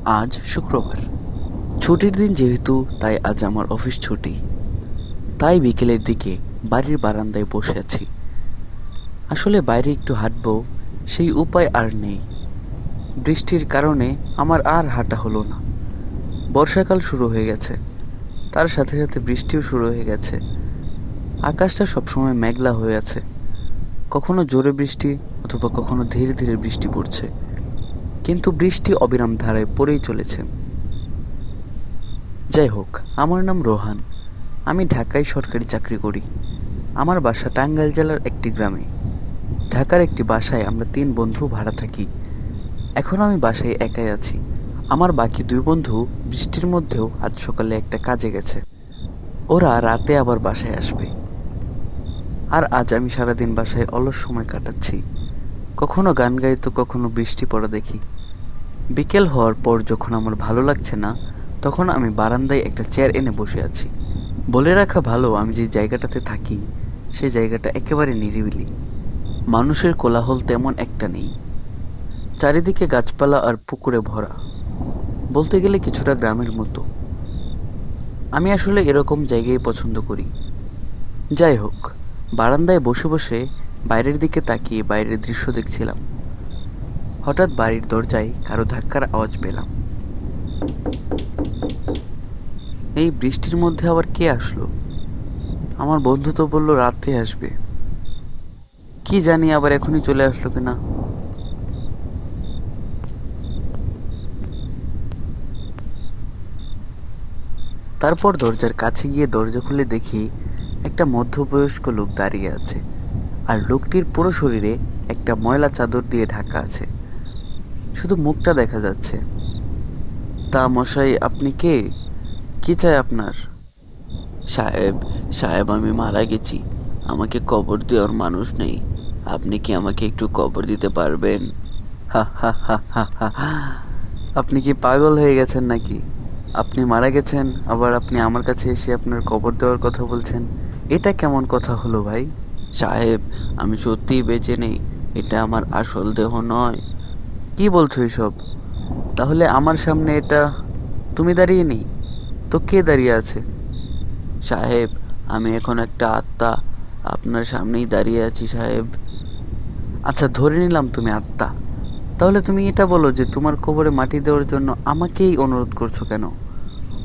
আজ শুক্রবার, ছুটির দিন যেহেতু, তাই আজ আমার অফিস ছুটি। তাই বিকেলের দিকে বাড়ির বারান্দায় বসে আছি। আসলে বাইরে একটু হাঁটবো, সেই উপায় আর নেই। বৃষ্টির কারণে আমার আর হাঁটা হলো না। বর্ষাকাল শুরু হয়ে গেছে, তার সাথে সাথে বৃষ্টিও শুরু হয়ে গেছে। আকাশটা সবসময় মেঘলা হয়ে আছে। কখনো জোরে বৃষ্টি অথবা কখনো ধীরে ধীরে বৃষ্টি পড়ছে, কিন্তু বৃষ্টি অবিরাম ধারায় পড়েই চলেছে। যাই হোক, আমার নাম রোহান। আমি ঢাকায় সরকারি চাকরি করি। আমার বাসা টাঙ্গাইল জেলার একটি গ্রামে। ঢাকার একটি বাসায় আমরা 3 বন্ধু ভাড়া থাকি। এখন আমি বাসায় একাই আছি। আমার বাকি 2 বন্ধু বৃষ্টির মধ্যেও আজ সকালে একটা কাজে গেছে। ওরা রাতে আবার বাসায় আসবে। আর আজ আমি সারাদিন বাসায় অলস সময় কাটাচ্ছি। কখনো গান গাই তো কখনো বৃষ্টি পড়া দেখি। বিকেল হওয়ার পর যখন আমার ভালো লাগছে না, তখন আমি বারান্দায় একটা চেয়ার এনে বসে আছি। বলে রাখা ভালো, আমি যে জায়গাটাতে থাকি সেই জায়গাটা একেবারে নিরিবিলি। মানুষের কোলাহল তেমন একটা নেই। চারিদিকে গাছপালা আর পুকুরে ভরা। বলতে গেলে কিছুটা গ্রামের মতো। আমি আসলে এরকম জায়গায় পছন্দ করি। যাই হোক, বারান্দায় বসে বসে বাইরের দিকে তাকিয়ে বাইরের দৃশ্য দেখছিলাম। হঠাৎ বাড়ির দরজায় কারো ধাক্কার আওয়াজ পেলাম। এই বৃষ্টির মধ্যে আবার কে আসলো? আমার বন্ধু তো বলল রাতে আসবে। কি জানি আবার এখনই চলে আসলো কিনা। তারপর দরজার কাছে গিয়ে দরজা খুলে দেখি একটা মধ্যবয়স্ক লোক দাঁড়িয়ে আছে। আর লোকটির পুরো শরীরে একটা ময়লা চাদর দিয়ে ঢাকা আছে, শুধু মুখটা দেখা যাচ্ছে। তা মশাই, আপনি কে? কি চাই আপনার? সাহেব, সাহেব, আমি মারা গেছি। আমাকে কবর দেওয়ার মানুষ নেই। আপনি কি আমাকে একটু কবর দিতে পারবেন? হা হা হা হা হা হা। আপনি কি পাগল হয়ে গেছেন নাকি? আপনি মারা গেছেন, আবার আপনি আমার কাছে এসে আপনার কবর দেওয়ার কথা বলছেন? এটা কেমন কথা হলো ভাই? সাহেব, আমি সত্যিই বেঁচে নেই। এটা আমার আসল দেহ নয়। কি বলছো এসব? তাহলে আমার সামনে এটা তুমি দাঁড়িয়ে নেই তো কে দাঁড়িয়ে আছে? সাহেব, আমি এখন একটা আত্মা। আপনার সামনেই দাঁড়িয়ে আছি সাহেব। আচ্ছা, ধরে নিলাম তুমি আত্মা। তাহলে তুমি এটা বলো যে তোমার কবরে মাটি দেওয়ার জন্য আমাকেই অনুরোধ করছো কেন?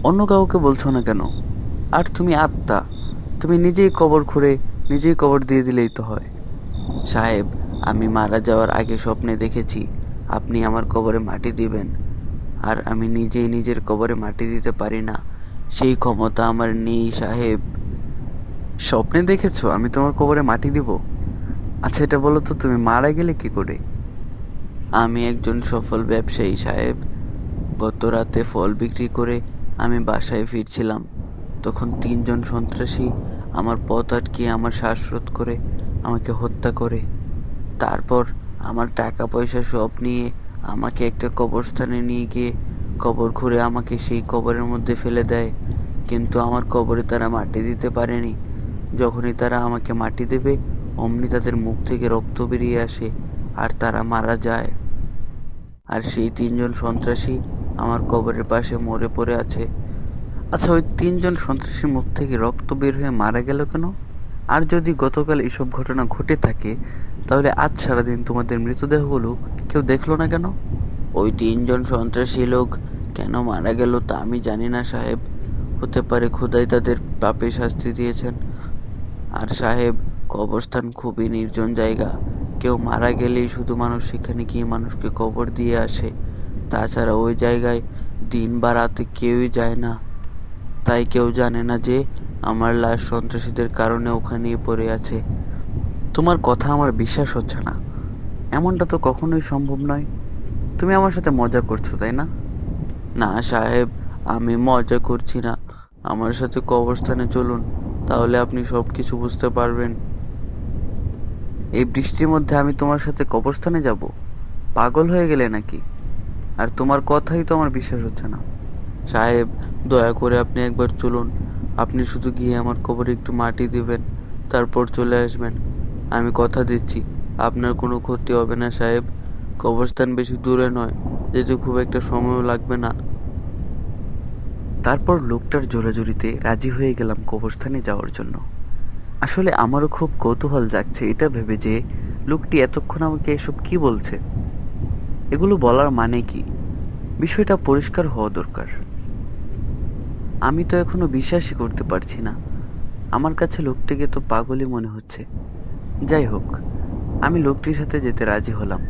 অন্য কাউকে বলছো না কেন? আর তুমি আত্মা, তুমি নিজেই কবর খুঁড়ে নিজেই কবর দিয়ে দিলেই তো হয়। সাহেব, আমি মারা যাওয়ার আগে স্বপ্নে দেখেছি আপনি আমার কবরে মাটি দিবেন। আর আমি নিজেই নিজের কবরে মাটি দিতে পারি না, সেই ক্ষমতা আমার নেই সাহেব। স্বপ্নে দেখেছো আমি তোমার কবরে মাটি দিব? আচ্ছা, এটা বলো তো তুমি মারা গেলে কি করে? আমি একজন সফল ব্যবসায়ী সাহেব। গত রাতে ফল বিক্রি করে আমি বাসায় ফিরছিলাম। তখন 3 জন সন্ত্রাসী আমার পথ আটকিয়ে আমার শ্বাসরোধ করে আমাকে হত্যা করে। তারপর আমার টাকা পয়সা সব নিয়ে আমাকে একটা কবরস্থানে নিয়ে গিয়ে কবর খুঁড়ে আমাকে সেই কবরের মধ্যে ফেলে দেয়। কিন্তু আমার কবরে তারা মাটি দিতে পারেনি। যখনই তারা আমাকে মাটি দেবে, অমনি তাদের মুখ থেকে রক্ত বেরিয়ে আসে আর তারা মারা যায়। আর সেই 3 জন সন্ত্রাসী আমার কবরের পাশে মরে পড়ে আছে। আচ্ছা, ওই 3 জন সন্ত্রাসীর মুখ থেকে রক্ত বের হয়ে মারা গেল কেন? আর যদি গতকাল এসব ঘটনা ঘটে থাকে, তাহলে আজ সারাদিন তোমাদের মৃতদেহগুলো কেউ দেখলো না কেন? ওই 3 জন সন্ত্রাসী লোক কেন মারা গেল তা আমি জানি না সাহেব। হতে পারে খোদাই তাদের পাপের শাস্তি দিয়েছেন। আর সাহেব, কবরস্থান খুবই নির্জন জায়গা। কেউ মারা গেলেই শুধু মানুষ সেখানে গিয়ে মানুষকে কবর দিয়ে আসে। তাছাড়া ওই জায়গায় দিন বা রাতে কেউই যায় না। তাই কেউ জানে না যে আমার লাশ সন্ত্রাসীদের কারণে ওখানেই পড়ে আছে। তোমার কথা আমার বিশ্বাস হচ্ছে না। এমনটা তো কখনোই সম্ভব নয়। তুমি আমার সাথে মজা করছো, তাই না? না সাহেব, আমি মজা করছি না। আমার সাথে কবরস্থানে চলুন, তাহলে আপনি সব কিছু বুঝতে পারবেন। এই বৃষ্টির মধ্যে আমি তোমার সাথে কবরস্থানে যাব? পাগল হয়ে গেলে নাকি? আর তোমার কথাই তো আমার বিশ্বাস হচ্ছে না। সাহেব, দয়া করে আপনি একবার চলুন। আপনি শুধু গিয়ে আমার কবরে একটু মাটি দিবেন, তারপর চলে আসবেন। আমি কথা দিচ্ছি আপনার কোনো ক্ষতি হবে না সাহেব। কবরস্থান বেশি দূরে নয়, যেতে খুব একটা সময়ও লাগবে না। তারপর লোকটার জোরাজুরিতে রাজি হয়ে গেলাম কবরস্থানে যাওয়ার জন্য। আসলে আমারও খুব কৌতূহল জাগছে এটা ভেবে যে লোকটি এতক্ষণ আমাকে এসব কি বলছে, এগুলো বলার মানে কি, বিষয়টা পরিষ্কার হওয়া দরকার। আমি তো এখনো বিশ্বাসই করতে পারছি না। আমার কাছে লোকটিকে তো পাগলই মনে হচ্ছে। যাই হোক, আমি লোকটির সাথে যেতে রাজি হলাম।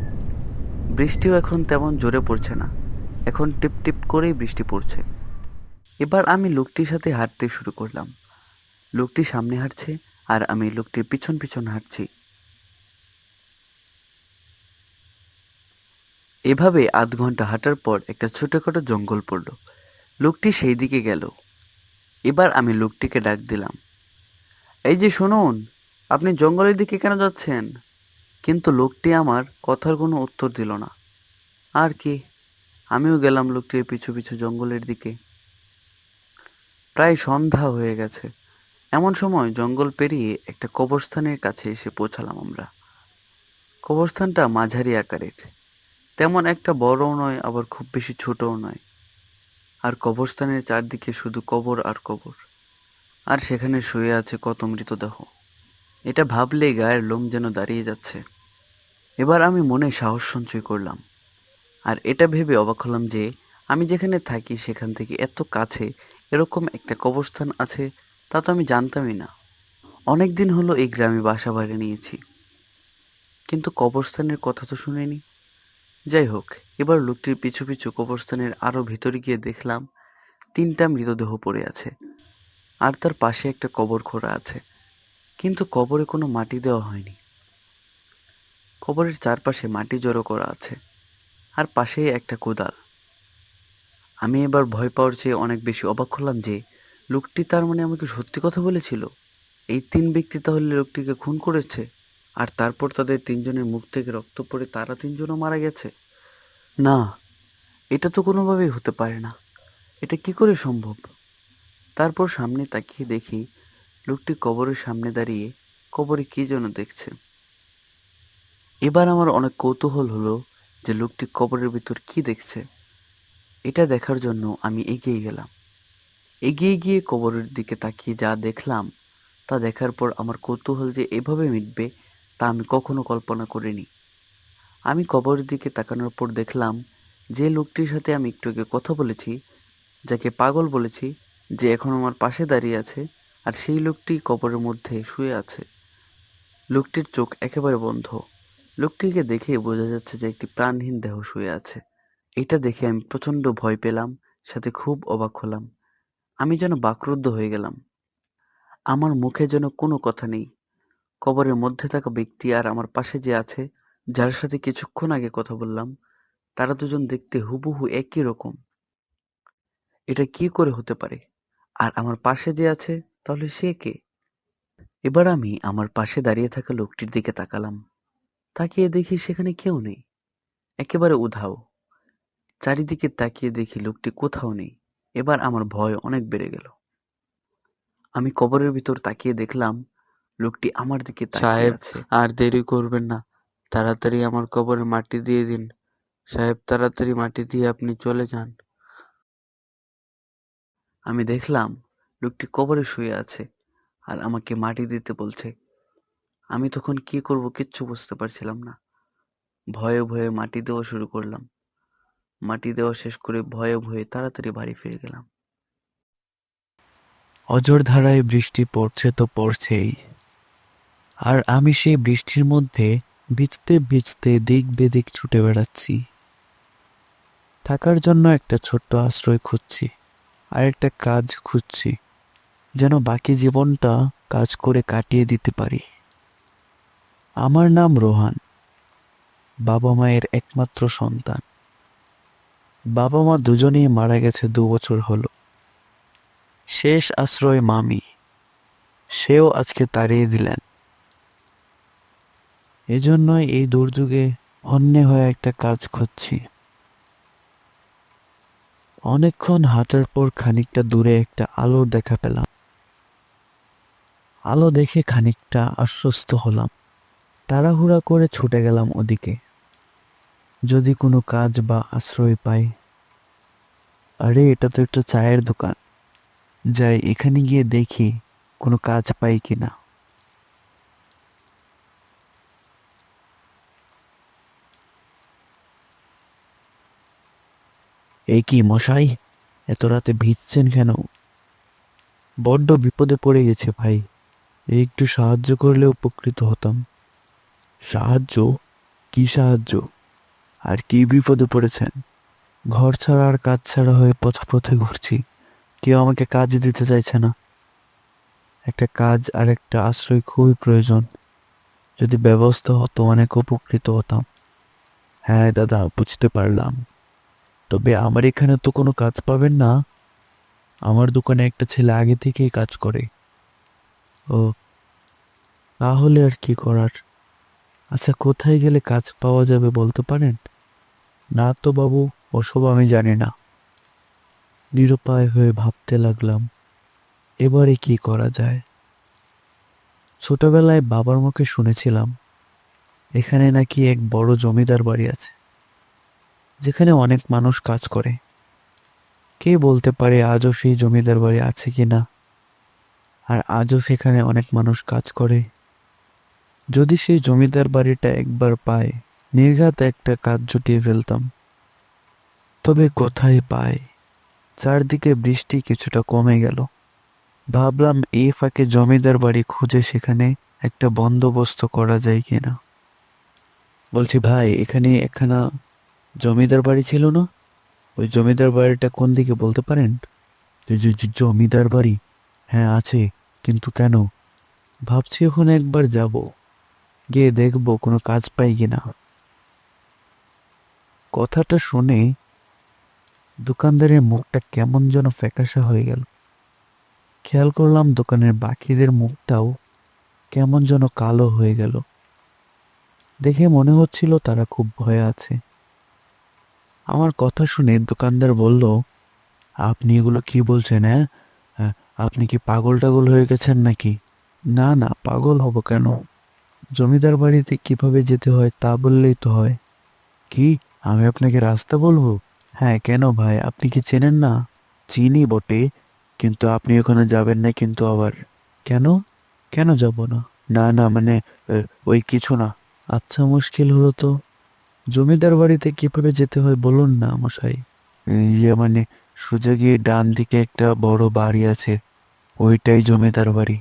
বৃষ্টিও এখন তেমন জোরে পড়ছে না, এখন টিপ টিপ করেই বৃষ্টি পড়ছে। এবার আমি লোকটির সাথে হাঁটতে শুরু করলাম। লোকটি সামনে হাঁটছে আর আমি লোকটির পিছন পিছন হাঁটছি। এভাবে আধ ঘন্টা হাঁটার পর একটা ছোটখাটো জঙ্গল পড়ল। লোকটি সেই দিকে গেল। এবার আমি লোকটিকে ডাক দিলাম, এই যে শুনুন, আপনি জঙ্গলের দিকে কেন যাচ্ছেন? কিন্তু লোকটি আমার কথার কোনো উত্তর দিল না। আর কি, আমিও গেলাম লোকটির পিছু পিছু জঙ্গলের দিকে। প্রায় সন্ধ্যা হয়ে গেছে। এমন সময় জঙ্গল পেরিয়ে একটা কবরস্থানের কাছে এসে পৌঁছালাম আমরা। কবরস্থানটা মাঝারি আকারের, তেমন একটা বড়ও নয় আবার খুব বেশি ছোটও নয়। আর কবরস্থানের চারদিকে শুধু কবর আর কবর, আর সেখানে শুয়ে আছে কত মৃতদেহ। এটা ভাবলেই গায়ের লোম যেন দাঁড়িয়ে যাচ্ছে। এবার আমি মনে সাহস সঞ্চয় করলাম, আর এটা ভেবে অবাক হলাম যে আমি যেখানে থাকি সেখান থেকে এত কাছে এরকম একটা কবরস্থান আছে, তা তো আমি জানতামই না। অনেক দিন হলো এই গ্রামে বাসা ভাড়া নিয়েছি, কিন্তু কবরস্থানের কথা তো শুনিনি। যাই হোক, এবার লোকটির পিছু পিছু কবরস্থানের আরো ভিতরে গিয়ে দেখলাম 3টা মৃতদেহ পড়ে আছে, আর তার পাশে একটা কবর খোঁড়া আছে, কিন্তু কবরে কোনো মাটি দেওয়া হয়নি। কবরের চারপাশে মাটি জড়ো করা আছে, আর পাশেই একটা কোদাল। আমি এবার ভয় পাওয়ার চেয়ে অনেক বেশি অবাক হলাম যে লোকটি তার মানে আমাকে সত্যি কথা বলেছিল। এই 3 ব্যক্তি তাহলে লোকটিকে খুন করেছে, আর তারপর তাদের 3জনের মুখ থেকে রক্ত পড়ে তারা 3জনও মারা গেছে। না, এটা তো কোনোভাবেই হতে পারে না। এটা কি করে সম্ভব? তারপর সামনে তাকিয়ে দেখি লোকটি কবরের সামনে দাঁড়িয়ে কবরে কি যেন দেখছে। এবার আমার অনেক কৌতূহল হলো যে লোকটি কবরের ভিতর কি দেখছে। এটা দেখার জন্য আমি এগিয়ে গেলাম। এগিয়ে গিয়ে কবরের দিকে তাকিয়ে যা দেখলাম তা দেখার পর আমার কৌতূহল যে এভাবে মিটবে তা আমি কখনো কল্পনা করিনি। আমি কবরের দিকে তাকানোর পর দেখলাম যে লোকটির সাথে আমি একটু আগে কথা বলেছি, যাকে পাগল বলেছি, যে এখন আমার পাশে দাঁড়িয়ে আছে, আর সেই লোকটি কবরের মধ্যে শুয়ে আছে। লোকটির চোখ একেবারে বন্ধ। লোকটিকে দেখে বোঝা যাচ্ছে যে একটি প্রাণহীন দেহ শুয়ে আছে। এটা দেখে আমি প্রচণ্ড ভয় পেলাম, সাথে খুব অবাক হলাম। আমি যেন বাকরুদ্ধ হয়ে গেলাম। আমার মুখে যেন কোনো কথা নেই। কবরের মধ্যে থাকা ব্যক্তি আর আমার পাশে যে আছে, যার সাথে কিছুক্ষণ আগে কথা বললাম, তারা দুজন দেখতে হুবহু একই রকম। এটা কি করে হতে পারে? আর আমার পাশে যে আছে, তাহলে সে কে? এবার আমি আমার পাশে দাঁড়িয়ে থাকা লোকটির দিকে তাকালাম। তাকিয়ে দেখি সেখানে কেউ নেই, একেবারে উধাও। চারিদিকে তাকিয়ে দেখি লোকটি কোথাও নেই। এবার আমার ভয় অনেক বেড়ে গেল। আমি কবরের ভিতর তাকিয়ে দেখলাম লোকটি আমার দিকে তাকিয়ে সাহেব, আছে। আর দেরি করবেন না, তাড়াতাড়ি আমার কবরে মাটি দিয়ে দিন। সাহেব, তাড়াতাড়ি মাটি দিয়ে আপনি চলে যান। আমি দেখলাম লোকটি কবরে শুয়ে আছে আর আমাকে মাটি দিতে বলছে। আমি তখন কি করব কিচ্ছু বুঝতে পারছিলাম না। ভয়ে ভয়ে মাটি দেওয়া শুরু করলাম। মাটি দেওয়া শেষ করে ভয়ে ভয়ে তাড়াতাড়ি বাড়ি ফিরে গেলাম। অঝোর ধারায় বৃষ্টি পড়ছে তো পড়ছেই, আর আমি সেই বৃষ্টির মধ্যে ভিজতে ভিজতে দিক বেদিক ছুটে বেড়াচ্ছি। থাকার জন্য একটা ছোট্ট আশ্রয় খুঁজছি, আর একটা কাজ খুঁজছি, যেন বাকি জীবনটা কাজ করে কাটিয়ে দিতে পারি। আমার নাম রোহান, বাবা মায়ের একমাত্র সন্তান। বাবা মা দুজনেই মারা গেছে 2 বছর হলো। শেষ আশ্রয় মামি, সেও আজকে তাড়িয়ে দিলেন। এজন্যই এই দুর্যোগে হন্যে হয়ে একটা কাজ খুঁজছি। অনেকক্ষণ হাঁটার পর খানিকটা দূরে একটা আলোর দেখা পেলাম। আলো দেখে খানিকটা আশ্বস্ত হলাম। তাড়াহুড়া করে ছুটে গেলাম ওদিকে। যদি কোনো কাজ বা আশ্রয় পাই। আরে এটা তো একটা চায়ের দোকান, যাই এখানে গিয়ে দেখি কোনো কাজ পাই কিনা। এই কি মশাই, এত রাতে ভিজছেন কেন? বড্ড বিপদে পড়ে গেছে ভাই, একটু সাহায্য করলে উপকৃত হতাম। সাহায্য? কি সাহায্য? আর কি বিপদে পড়েছেন? ঘর ছাড়া আর কাজ ছাড়া হয়ে পথে পথে ঘুরছি, কেউ আমাকে কাজ দিতে চাইছে না। একটা কাজ আর একটা আশ্রয় খুবই প্রয়োজন, যদি ব্যবস্থা হতো অনেক উপকৃত হতাম। হ্যাঁ দাদা, বুঝতে পারলাম, তবে আমার এখানে তো কোনো কাজ পাবেন না। আমার দোকানে একটা ছেলে আগে থেকেই কাজ করে। ও, তাহলে আর কি করার। আচ্ছা, কোথায় গেলে কাজ পাওয়া যাবে বলতে পারেন? না তো বাবু, ওসব আমি জানি না। নিরুপায় হয়ে ভাবতে লাগলাম, এবারে কি করা যায়। ছোটবেলায় বাবার মুখে শুনেছিলাম এখানে নাকি এক বড় জমিদার বাড়ি আছে, যেখানে অনেক মানুষ কাজ করে। কে বলতে পারে আজও সেই জমিদার বাড়ি আছে কিনা, আর আজও সেখানে অনেক মানুষ কাজ করে। যদি সেই জমিদার বাড়িটা একবার পায়, নির্ঘাত একটা কাজ জুটিয়ে ফেলতাম। তবে কোথায় পায়? চারদিকে বৃষ্টি কিছুটা কমে গেল। ভাবলাম এই ফাঁকে জমিদার বাড়ি খুঁজে সেখানে একটা বন্দোবস্ত করা যায় কিনা। বলছি ভাই, এখানে একখানা জমিদার বাড়ি ছিল না? ওই জমিদার বাড়িটা কোন দিকে বলতে পারেন? জমিদার বাড়ি? হ্যাঁ আছে, কিন্তু কেন? ভাবছি ওখানে একবার যাব, গিয়ে দেখবো কোনো কাজ পাই কিনা। কথাটা শুনে দোকানদারের মুখটা কেমন যেন ফ্যাকাশে হয়ে গেল। খেয়াল করলাম দোকানের বাকিদের মুখটাও কেমন যেন কালো হয়ে গেল। দেখে মনে হচ্ছিল তারা খুব ভয়ে আছে। আমার কথা শুনে দোকানদার বলল, আপনি এগুলো কি বলছেন? হ্যাঁ, হ্যাঁ, আপনি কি পাগল টাগল হয়ে গেছেন নাকি? না না, পাগল হব কেন? জমিদার বাড়িতে কিভাবে যেতে হয় তা বললেই তো হয়। কি, আমি আপনাকে রাস্তা বলবো? হ্যাঁ, কেন ভাই, আপনি কি চেনেন না? চিনি বটে, কিন্তু আপনি ওখানে যাবেন না কিন্তু আবার। কেন? কেন যাব না? না না, মানে ওই কিছু না। আচ্ছা, মুশকিল হলো তো। জমিদার বাড়িতে কিভাবে যেতে হয় বলুন না মশাই। মানে সোজা গিয়ে ডান দিকে একটা বড় বাড়ি আছে, ওইটাই জমিদার বাড়ি।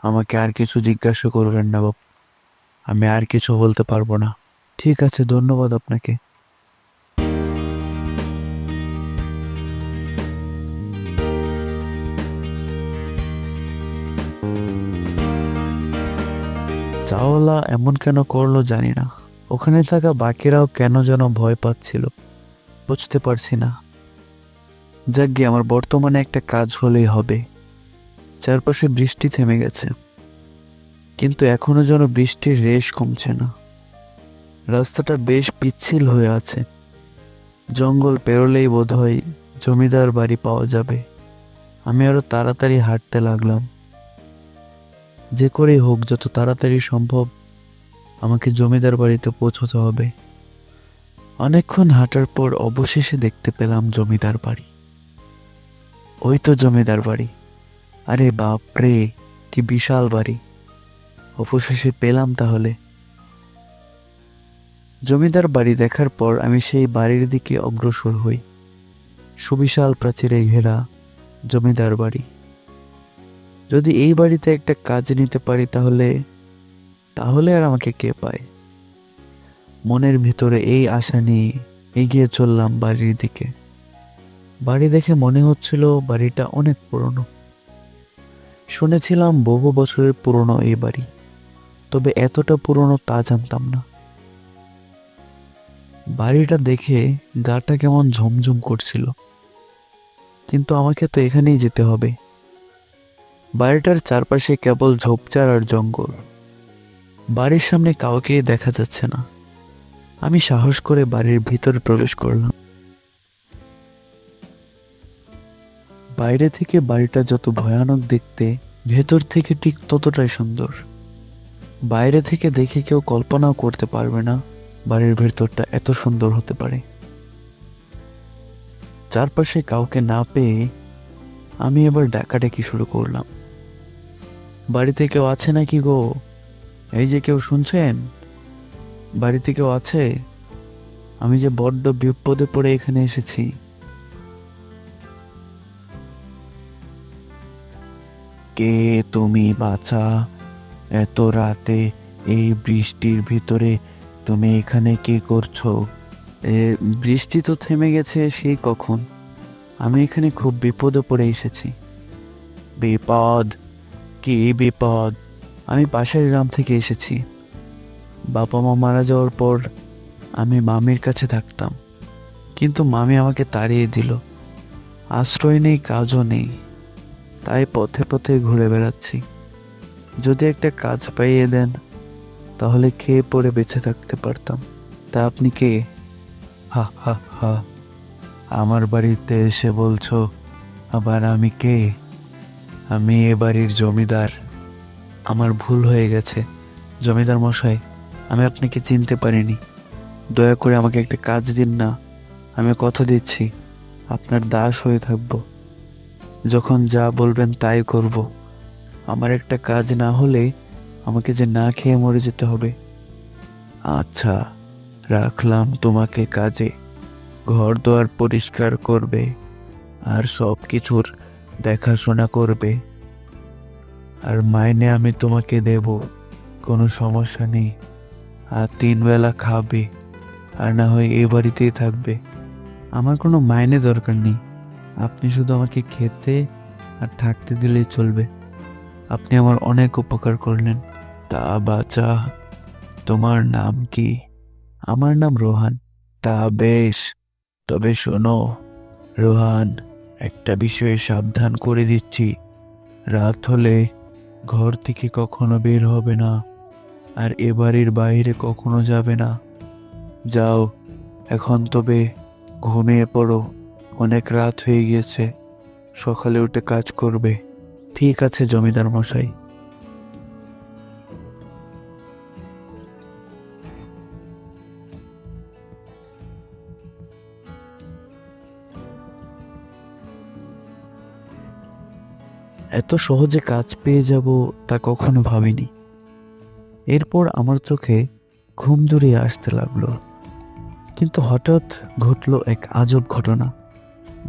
আমাকে আর কিছু জিজ্ঞাসা করবেন না বাবু, আমি আর কিছু বলতে পারবো না। ঠিক আছে, ধন্যবাদ আপনাকে। চাওয়ালা এমন কেন করলো জানি না। ওখানে থাকা বাকিরাও কেন যেন ভয় পাচ্ছিল, বুঝতে পারছি না। যাক গিয়ে, আমার বর্তমানে একটা কাজ হলেই হবে। চারপাশে বৃষ্টি থেমে গেছে, কিন্তু এখনো যেন বৃষ্টির রেশ কমছে না। রাস্তাটা বেশ পিচ্ছিল হয়ে আছে। জঙ্গল পেরোলেই বোধহয় জমিদার বাড়ি পাওয়া যাবে। আমি আরো তাড়াতাড়ি হাঁটতে লাগলাম। যে করেই হোক, যত তাড়াতাড়ি সম্ভব আমাকে জমিদার বাড়িতে পৌঁছতে হবে। অনেকক্ষণ হাঁটার পর অবশেষে দেখতে পেলাম জমিদার বাড়ি। ওই তো জমিদার বাড়ি। আরে বাপ রে, কি বিশাল বাড়ি! অবশেষে পেলাম তাহলে। জমিদার বাড়ি দেখার পর আমি সেই বাড়ির দিকে অগ্রসর হই। সুবিশাল প্রাচীরে ঘেরা জমিদার বাড়ি। যদি এই বাড়িতে একটা কাজ নিতে পারি তাহলে তাহলে আর আমাকে কে পায়। মনের ভিতরে এই আশা নিয়ে এগিয়ে চললাম বাড়ির দিকে। বাড়ি দেখে মনে হচ্ছিল বাড়িটা অনেক পুরনো। শুনেছিলাম বহু বছরের পুরনো এই বাড়ি, তবে এতটা পুরনো তা জানতাম না। বাড়িটা দেখে গাটা কেমন ঝমঝম করছিল, কিন্তু আমাকে তো এখানেই যেতে হবে। বাড়িটার চারপাশে কেবল ঝোপঝাড় আর জঙ্গল। বাড়ির সামনে কাউকে দেখা যাচ্ছে না। আমি সাহস করে বাড়ির ভিতরে প্রবেশ করলাম। বাইরে থেকে বাড়িটা যত ভয়ানক দেখতে, ভেতর থেকে ঠিক ততটাই সুন্দর। বাইরে থেকে দেখে কেউ কল্পনাও করতে পারবে না বাড়ির ভেতরটা এত সুন্দর হতে পারে। চারপাশে কাউকে না পেয়ে আমি এবার ডাকাডাকি শুরু করলাম। বাড়িতে কেউ আছে নাকি গো? এই যে কেউ শুনছেন? বাড়িতে কেউ আছে? আমি যে বড্ড বিপদে পড়ে এখানে এসেছি। কে তুমি বাছা? এত রাতে এই বৃষ্টির ভিতরে তুমি এখানে কি করছো? বৃষ্টি তো থেমে গেছে সেই কখন। আমি এখানে খুব বিপদে পড়ে এসেছি। বিপদ? কি বিপদ? আমি পাশের গ্রাম থেকে এসেছি। বাবা মা মারা যাওয়ার পর আমি মামির কাছে থাকতাম, কিন্তু মামি আমাকে তাড়িয়ে দিল। আশ্রয় নেই, কাজও নেই, তাই পথে পথে ঘুরে বেড়াচ্ছি। যদি একটা কাজ পাইয়ে দেন তাহলে খেয়ে পড়ে বেঁচে থাকতে পারতাম। তা আপনি কে? হা হা হা, আমার বাড়িতে এসে বলছো আবার আমি কে? আমি এ বাড়ির জমিদার। আমার ভুল হয়ে গেছে জমিদার মশাই, আমি আপনাকে চিনতে পারিনি। দয়া করে আমাকে একটা কাজ দিন না। আমি কথা দিচ্ছি আপনার দাস হয়ে থাকব। যখন যা বলবেন তাই করব। আমার একটা কাজ না হলে আমাকে যে না খেয়ে মরে যেতে হবে। আচ্ছা, রাখলাম তোমাকে কাজে। ঘর দুয়ার পরিষ্কার করবে আর সব কিছুর দেখাশোনা করবে, আর মাইনে আমি তোমাকে দেব, কোনো সমস্যা নেই। আর 3 বেলা খাবে, আর না হয় এ বাড়িতেই থাকবে। আমার কোনো মাইনে দরকার নেই, আপনি শুধু আমাকে খেতে আর থাকতে দিলেই চলবে। আপনি আমার অনেক উপকার করলেন। তা বাচ্চা, তোমার নাম কি? আমার নাম রোহান। তা বেশ, তবে শোনো রোহান, একটা বিষয়ে সাবধান করে দিচ্ছি। রাত হলে ঘর থেকে কখনো বের হবে না, আর এ বাড়ির বাইরে কখনো যাবে না। যাও এখন, তবে ঘুমিয়ে পড়ো, অনেক রাত হয়ে গিয়েছে। সকালে উঠে কাজ করবে। ঠিক আছে জমিদার মশাই। এত সহজে কাজ পেয়ে যাব তা কখনো ভাবিনি। এরপর আমার চোখে ঘুম জড়িয়ে আসতে লাগলো, কিন্তু হঠাৎ ঘটলো এক আজব ঘটনা।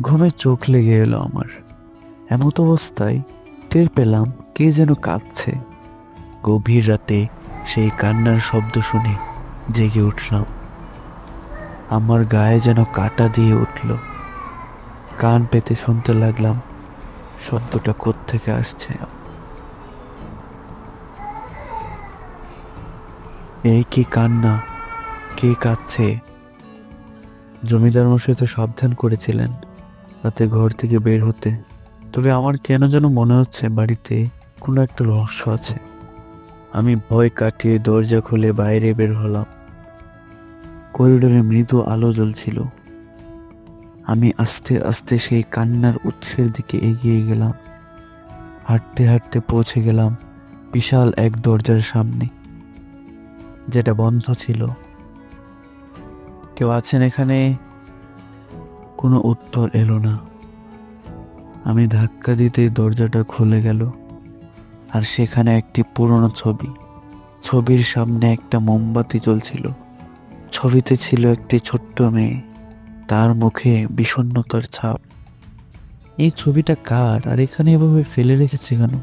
ঘুমে চোখ লেগে এলো আমার। এমত অবস্থায় টের পেলাম কে যেন কাঁদছে। গভীর রাতে সেই কান্নার শব্দ শুনে জেগে উঠলাম। আমার গায়ে যেন কাঁটা দিয়ে উঠল। কান পেতে শুনতে লাগলাম শব্দটা কোত্থেকে আসছে। এই কি কান্না? কে কাঁদছে? জমিদার মশাই তো সাবধান করেছিলেন রাতে ঘর থেকে বের হতে, তবে আমার কেন যেন মনে হচ্ছে বাড়িতে কোনো একটা রহস্য আছে। আমি ভয় কাটিয়ে দরজা খুলে বাইরে বের হলাম। করিডোরে মৃদু আলো জ্বলছিল। আমি আস্তে আস্তে সেই কান্নার উৎসের দিকে এগিয়ে গেলাম। হাঁটতে হাঁটতে পৌঁছে গেলাম বিশাল এক দরজার সামনে, যেটা বন্ধ ছিল। কেউ আছেন এখানে? কোনো উত্তর এলো না। আমি ধাক্কা দিতে দরজাটা খুলে গেল, আর সেখানে একটি পুরনো ছবি। ছবির সামনে একটা মোমবাতি জ্বলছিল। ছবিতে ছিল একটি ছোট্ট মেয়ে, তার মুখে বিষণ্ণতার ছাপ। এই ছবিটা কার, আর এখানে এভাবে ফেলে রেখেছে কেন?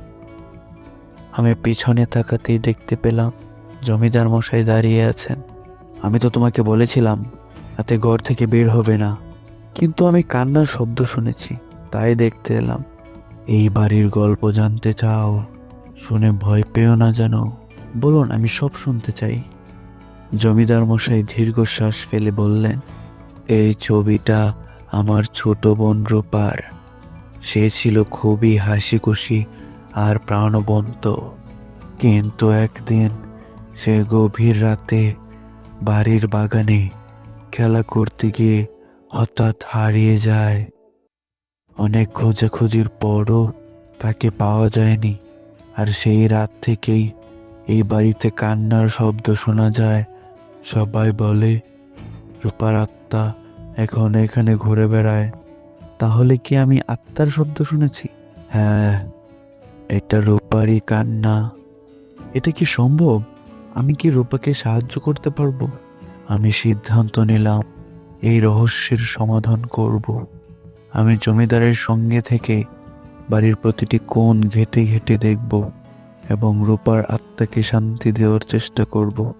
আমি পিছনে তাকাতেই দেখতে পেলাম জমিদার মশাই দাঁড়িয়ে আছেন। আমি তো তোমাকে বলেছিলাম রাতে ঘর থেকে বের হবে না, কিন্তু আমি কান্নার শব্দ শুনেছি, তাই দেখতে এলাম। এই বাড়ির গল্প জানতে চাও? শুনে ভয় পেও না যেন। বলুন, আমি সব শুনতে চাই। জমিদার মশাই দীর্ঘশ্বাস ফেলে বললেন, এই ছবিটা আমার ছোট বোন রূপার। সে ছিল খুবই হাসিখুশি আর প্রাণবন্ত, কিন্তু একদিন সে গভীর রাতে বাড়ির বাগানে খেলা করতে গিয়ে হঠাৎ হারিয়ে যায়। অনেক খোঁজাখুঁজির পরও তাকে পাওয়া যায়নি, আর সেই রাত থেকেই এই বাড়িতে কান্নার শব্দ শোনা যায় সবাই বলে রূপার আত্মা এখন এখানে ঘুরে বেড়ায়। তাহলে কি আমি আত্মার শব্দ শুনেছি? হ্যাঁ, এটা রূপারই কান্না। এটা কি সম্ভব? আমি কি রূপাকে সাহায্য করতে পারবো? আমি সিদ্ধান্ত নিলাম এই রহস্যের সমাধান করব। আমি জমিদারের সঙ্গে থেকে বাড়ির প্রতিটি কোণ ঘেঁটে ঘেঁটে দেখব এবং রূপার আত্মাকে শান্তি দেওয়ার চেষ্টা করব।